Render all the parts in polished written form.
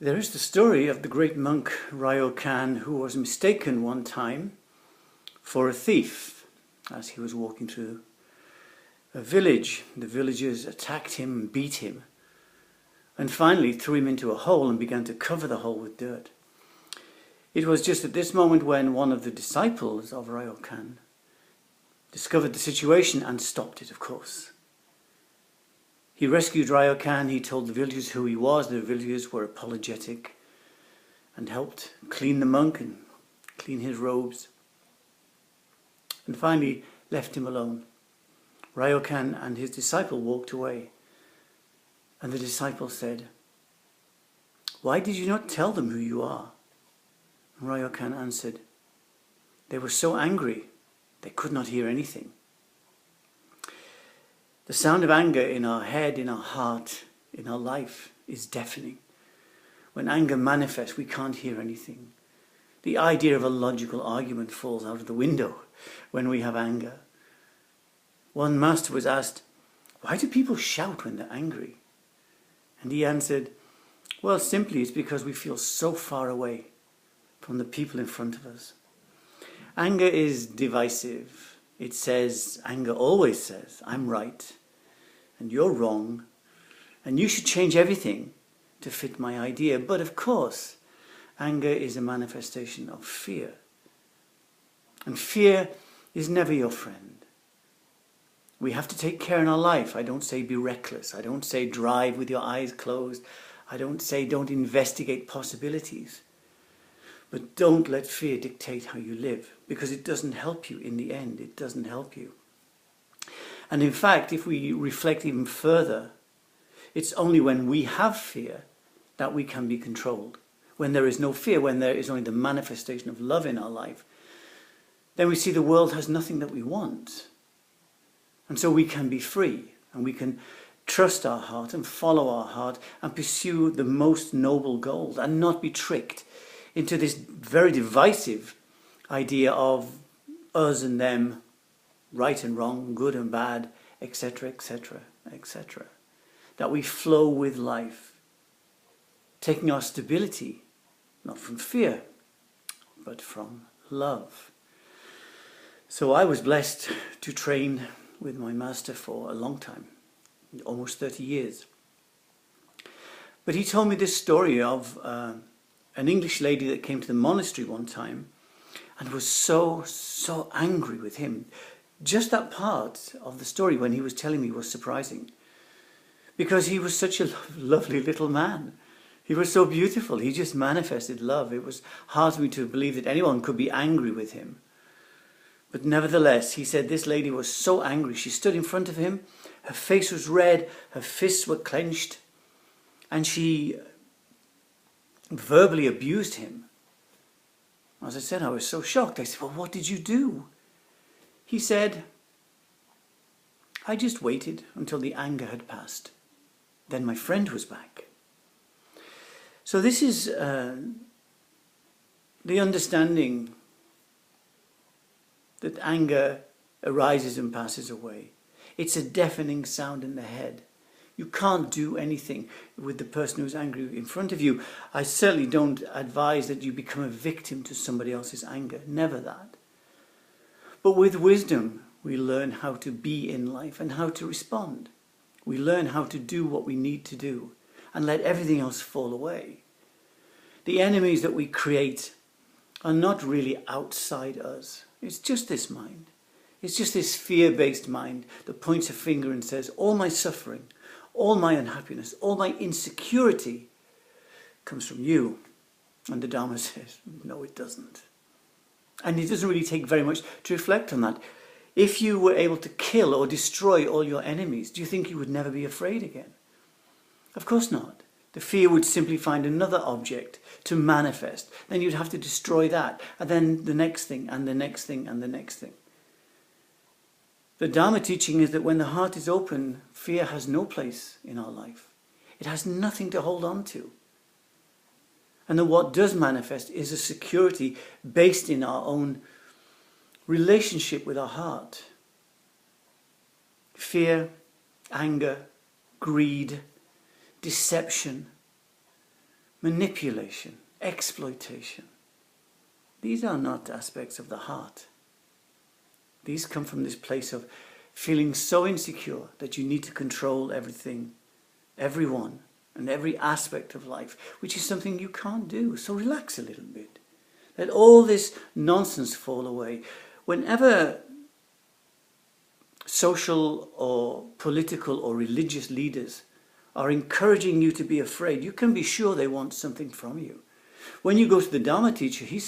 There is the story of the great monk Ryokan, who was mistaken one time for a thief as he was walking through a village. The villagers attacked him and beat him, and finally threw him into a hole and began to cover the hole with dirt. It was just at this moment when one of the disciples of Ryokan discovered the situation and stopped it, of course. He rescued Ryokan, he told the villagers who he was. The villagers were apologetic and helped clean the monk and clean his robes, and finally left him alone. Ryokan and his disciple walked away, and the disciple said, "Why did you not tell them who you are?" And Ryokan answered, "They were so angry, they could not hear anything." The sound of anger in our head, in our heart, in our life is deafening. When anger manifests, we can't hear anything. The idea of a logical argument falls out of the window when we have anger. One master was asked, "Why do people shout when they're angry?" And he answered, "Well, simply it's because we feel so far away from the people in front of us." Anger is divisive. It says, anger always says, "I'm right and you're wrong and you should change everything to fit my idea." But of course, anger is a manifestation of fear. And fear is never your friend. We have to take care in our life. I don't say be reckless. I don't say drive with your eyes closed. I don't say don't investigate possibilities. But don't let fear dictate how you live, because it doesn't help you in the end. It doesn't help you. And in fact, if we reflect even further, it's only when we have fear that we can be controlled. When there is no fear, when there is only the manifestation of love in our life, then we see the world has nothing that we want. And so we can be free, and we can trust our heart and follow our heart and pursue the most noble goals and not be tricked into this very divisive idea of us and them, right and wrong, good and bad, etc., etc., etc. That we flow with life, taking our stability not from fear, but from love. So I was blessed to train with my master for a long time, almost 30 years. But he told me this story of an English lady that came to the monastery one time and was so angry with him. Just that part of the story when he was telling me was surprising, because he was such a lovely little man. He was so beautiful. He just manifested love. It was hard for me to believe that anyone could be angry with him. But nevertheless, he said this lady was so angry. She stood in front of him. Her face was red. Her fists were clenched. And she verbally abused him. As I said, I was so shocked. I said, "Well, what did you do?" He said, "I just waited until the anger had passed. Then my friend was back." So this is the understanding that anger arises and passes away. It's a deafening sound in the head. You can't do anything with the person who's angry in front of you. I certainly don't advise that you become a victim to somebody else's anger. Never that. But with wisdom, we learn how to be in life and how to respond. We learn how to do what we need to do and let everything else fall away. The enemies that we create are not really outside us. It's just this mind. It's just this fear-based mind that points a finger and says, all my suffering, all my unhappiness, all my insecurity comes from you. And the Dharma says, no, it doesn't. And it doesn't really take very much to reflect on that. If you were able to kill or destroy all your enemies, do you think you would never be afraid again? Of course not. The fear would simply find another object to manifest. Then you'd have to destroy that. And then the next thing, and the next thing, and the next thing. The Dharma teaching is that when the heart is open, fear has no place in our life. It has nothing to hold on to. And then what does manifest is a security based in our own relationship with our heart. Fear, anger, greed, deception, manipulation, exploitation. These are not aspects of the heart. These come from this place of feeling so insecure that you need to control everything, everyone, and every aspect of life, which is something you can't do. So relax a little bit. Let all this nonsense fall away. Whenever social or political or religious leaders are encouraging you to be afraid, you can be sure they want something from you. When you go to the Dharma teacher, he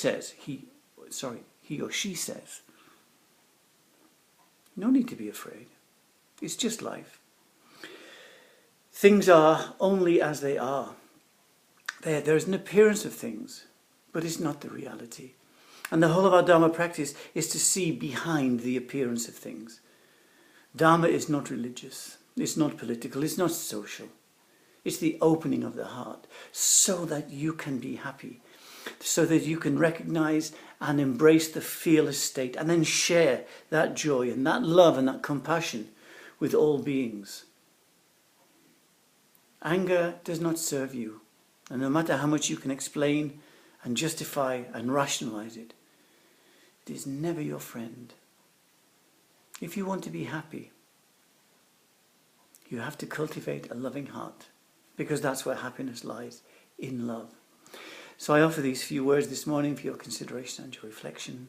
or she says, no need to be afraid. It's just life. Things are only as they are. There's an appearance of things, but it's not the reality. And the whole of our Dharma practice is to see behind the appearance of things. Dharma is not religious. It's not political. It's not social. It's the opening of the heart so that you can be happy, so that you can recognize and embrace the fearless state and then share that joy and that love and that compassion with all beings. Anger does not serve you, and no matter how much you can explain and justify and rationalize it, it is never your friend. If you want to be happy, you have to cultivate a loving heart, because that's where happiness lies, in love. So I offer these few words this morning for your consideration and your reflection.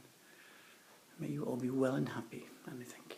May you all be well and happy, and I thank you.